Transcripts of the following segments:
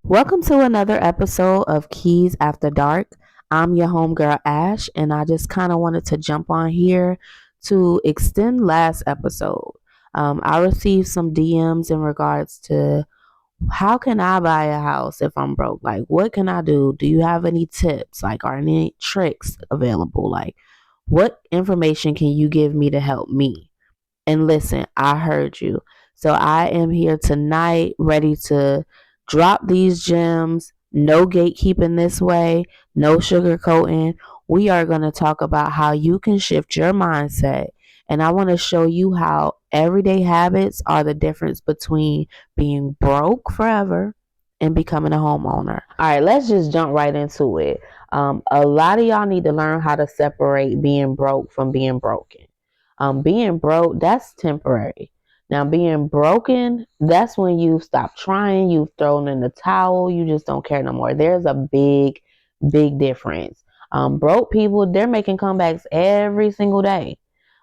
Welcome to another episode of Keys After Dark. I'm your homegirl Ash, and I just kind of wanted to jump on here to extend last episode. I received some DMs in regards to how can I buy a house if I'm broke? Like, what can I do? Do you have any tips? Like, are any tricks available? Like, what information can you give me to help me? And listen, I heard you. So I am here tonight ready to drop these gems. No gatekeeping this way, no sugarcoating. We are going to talk about how you can shift your mindset. And I want to show you how everyday habits are the difference between being broke forever and becoming a homeowner. All right, let's just jump right into it. A lot of y'all need to learn how to separate being broke from being broken. Being broke, that's temporary. Now, being broken, that's when you stop trying, you've thrown in the towel, you just don't care no more. There's a big difference. Broke people, they're making comebacks every single day.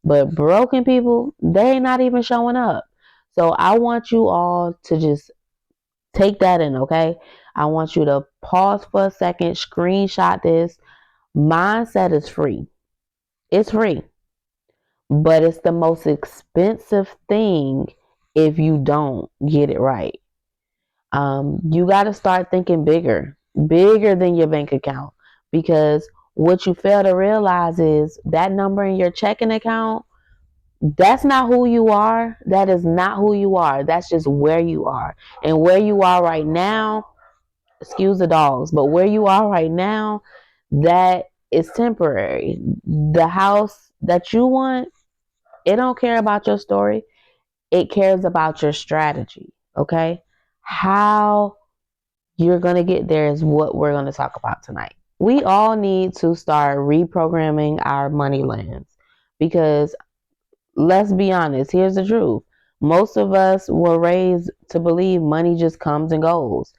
But broken people, they're not even showing up. So I want you all to just take that in, okay? I want you to pause for a second, screenshot this. Mindset is free. It's free, but it's the most expensive thing if you don't get it right. You got to start thinking bigger than your bank account, because what you fail to realize is that number in your checking account, that's not who you are. That is not who you are. That's just where you are. And where you are right now, excuse the dogs, but where you are right now, that is temporary. The house that you want, it don't care about your story. It cares about your strategy. Okay. How you're going to get there is what we're going to talk about tonight. We all need to start reprogramming our money lands, because let's be honest, here's the truth. Most of us were raised to believe money just comes and goes.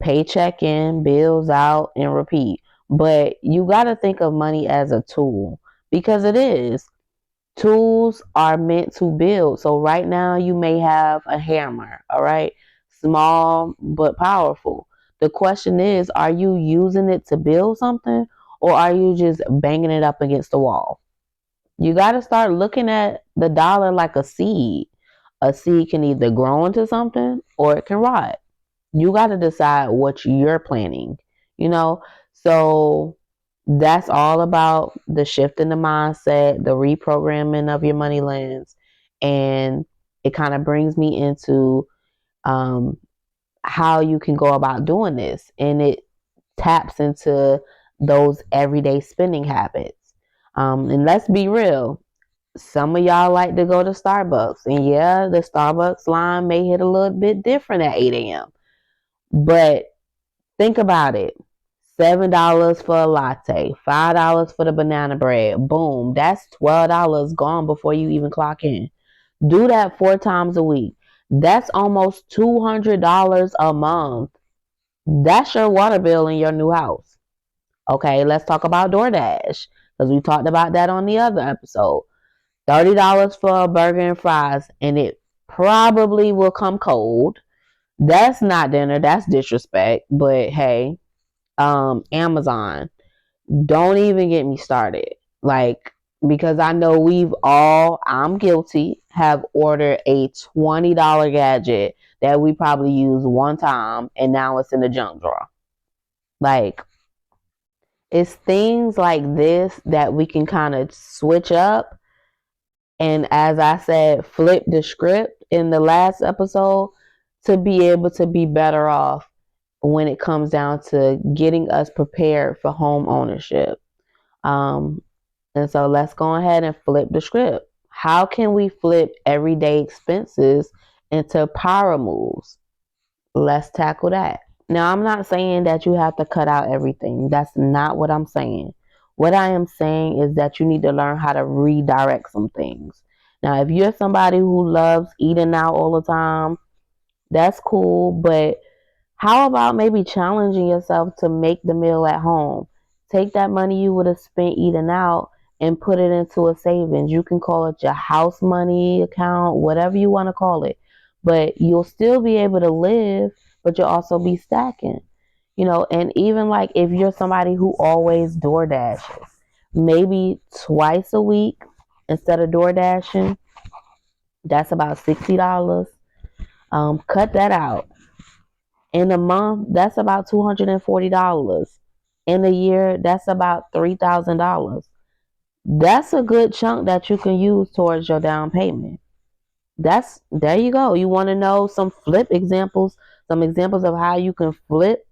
Paycheck in, bills out, and repeat. But you got to think of money as a tool, because it is. Tools are meant to build. So right now you may have a hammer, all right? Small but powerful. The question is, are you using it to build something, or are you just banging it up against the wall? You got to start looking at the dollar like a seed. A seed can either grow into something or it can rot. You got to decide what you're planning, you know? So that's all about the shift in the mindset, the reprogramming of your money lens. And it kind of brings me into um, how you can go about doing this. And it taps into those everyday spending habits. And let's be real, some of y'all like to go to Starbucks. And yeah, the Starbucks line may hit a little bit different at 8 a.m. But think about it. $7 for a latte, $5 for the banana bread. Boom, that's $12 gone before you even clock in. Do that 4 times a week. That's almost $200 a month. That's your water bill in your new house. Okay, let's talk about DoorDash, because we talked about that on the other episode. $30 for a burger and fries, and it probably will come cold. That's not dinner, that's disrespect. But hey, Amazon, don't even get me started. Like, because I know we've all, I'm guilty, have ordered a $20 gadget that we probably used one time and now it's in the junk drawer. Like, it's things like this that we can kind of switch up. And as I said, flip the script in the last episode to be able to be better off when it comes down to getting us prepared for home ownership. Um, and so let's go ahead and flip the script. How can we flip everyday expenses into power moves? Let's tackle that. Now, I'm not saying that you have to cut out everything. That's not what I'm saying. What I am saying is that you need to learn how to redirect some things. Now, if you're somebody who loves eating out all the time, that's cool, but how about maybe challenging yourself to make the meal at home? Take that money you would have spent eating out and put it into a savings. You can call it your house money account, whatever you want to call it. But you'll still be able to live. but you'll also be stacking. And even like if you're somebody who always door dashes, maybe twice a week instead of door dashing, that's about $60. Cut that out. In a month, that's about $240. In a year, that's about $3,000. That's a good chunk that you can use towards your down payment. There you go. You want to know some flip examples, some examples of how you can flip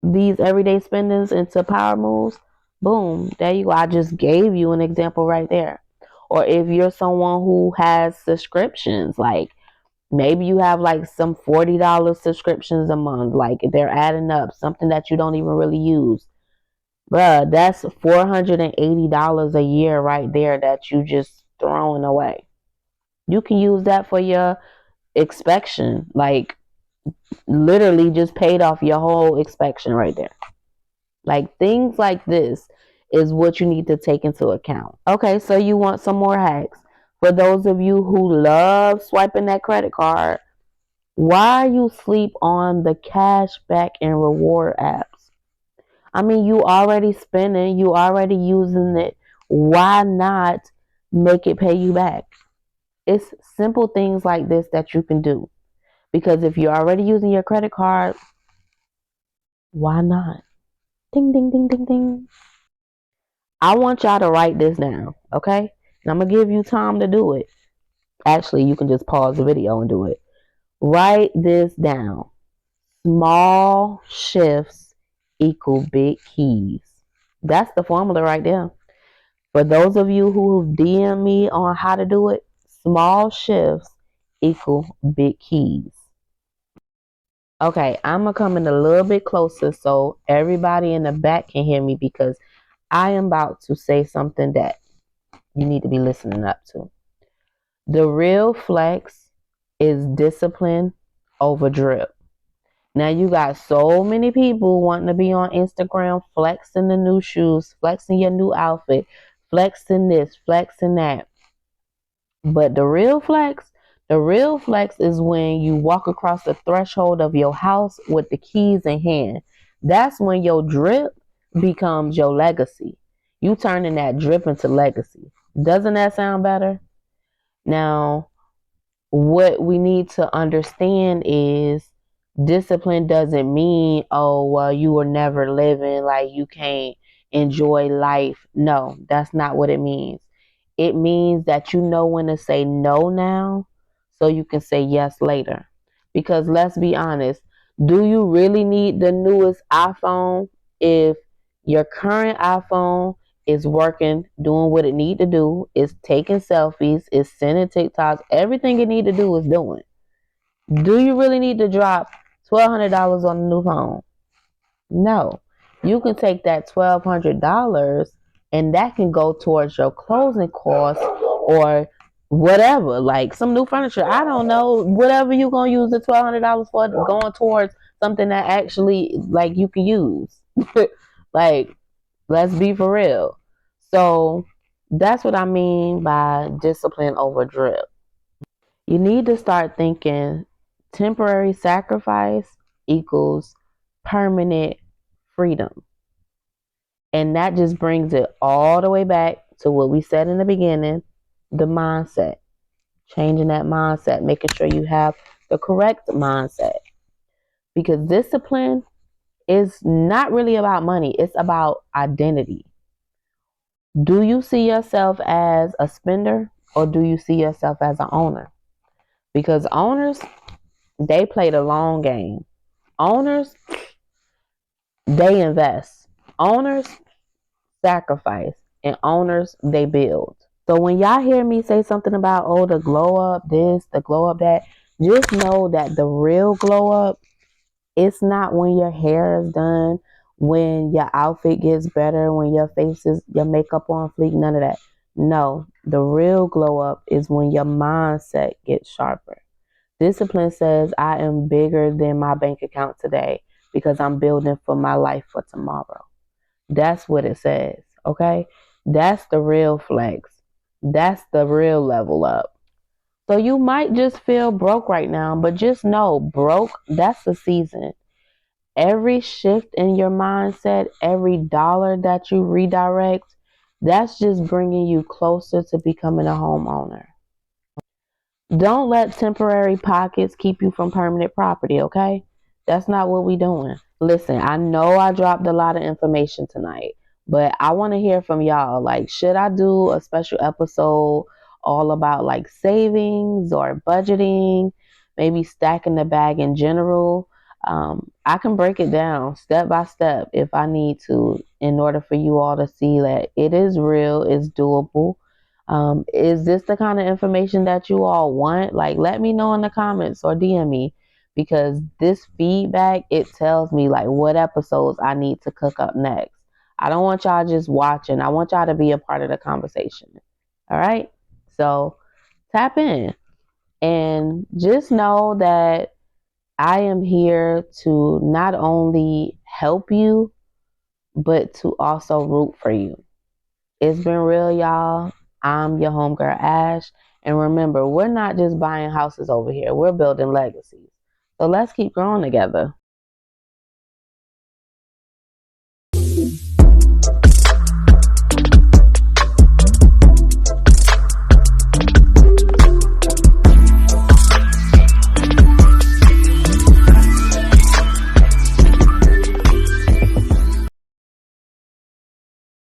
these everyday spendings into power moves? Boom, there you go. I just gave you an example right there. Or if you're someone who has subscriptions, like maybe you have like some $40 subscriptions a month, like they're adding up, something that you don't even really use. Bruh, that's $480 a year right there that you just throwing away. You can use that for your inspection, like literally just paid off your whole inspection right there. Like things like this is what you need to take into account. Okay, so you want some more hacks. For those of you who love swiping that credit card, why you sleep on the cashback and reward apps? I mean, you already spending, you already using it. Why not make it pay you back? It's simple things like this that you can do. Because if you're already using your credit card, why not? Ding, ding, ding, ding, ding. I want y'all to write this down, okay? And I'm going to give you time to do it. Actually, you can just pause the video and do it. Write this down. Small shifts equal big keys. That's the formula right there. For those of you who DM me on how to do it, small shifts equal big keys. Okay, I'm going to come in a little bit closer so everybody in the back can hear me, because I am about to say something that you need to be listening up to. The real flex is discipline over drip. Now you got so many people wanting to be on Instagram flexing the new shoes, flexing your new outfit, flexing this, flexing that. But the real flex is when you walk across the threshold of your house with the keys in hand. That's when your drip becomes your legacy. You turning that drip into legacy. Doesn't that sound better? Now, what we need to understand is discipline doesn't mean, oh, well, you were never living, like you can't enjoy life. No, that's not what it means. It means that you know when to say no now so you can say yes later. Because let's be honest, do you really need the newest iPhone if your current iPhone is working, doing what it need to do, is taking selfies, is sending TikToks, everything it need to do is doing? Do you really need to drop $1,200 on a new phone? No. You can take that $1,200 and that can go towards your closing costs or whatever, like some new furniture. I don't know, whatever you're gonna use the $1,200 for, going towards something that actually like you can use. Like, let's be for real. So that's what I mean by discipline over drip. You need to start thinking temporary sacrifice equals permanent freedom. And that just brings it all the way back to what we said in the beginning, the mindset. Changing that mindset, making sure you have the correct mindset. Because discipline is not really about money, it's about identity. Do you see yourself as a spender or do you see yourself as an owner? Because owners, they play the long game. Owners, they invest. Owners sacrifice. And owners, they build. So when y'all hear me say something about, oh, the glow up this, the glow up that, just know that the real glow up, it's not when your hair is done, when your outfit gets better, when your face is, your makeup on fleek, none of that. No, the real glow up is when your mindset gets sharper. Discipline says, I am bigger than my bank account today because I'm building for my life for tomorrow. That's what it says, okay? That's the real flex. That's the real level up. So you might just feel broke right now, but just know broke, that's the season. Every shift in your mindset, every dollar that you redirect, that's just bringing you closer to becoming a homeowner. Don't let temporary pockets keep you from permanent property, okay? That's not what we doing. Listen, I know I dropped a lot of information tonight, but I want to hear from y'all. Like, should I do a special episode all about like savings or budgeting, maybe stacking the bag in general? I can break it down step by step if I need to in order for you all to see that it is real, it's doable. Is this the kind of information that you all want? Like, let me know in the comments or DM me because this feedback, it tells me like what episodes I need to cook up next. I don't want y'all just watching. I want y'all to be a part of the conversation. All right. So tap in and just know that I am here to not only help you, but to also root for you. It's been real, y'all. I'm your homegirl, Ash. And remember, we're not just buying houses over here, we're building legacies. So let's keep growing together.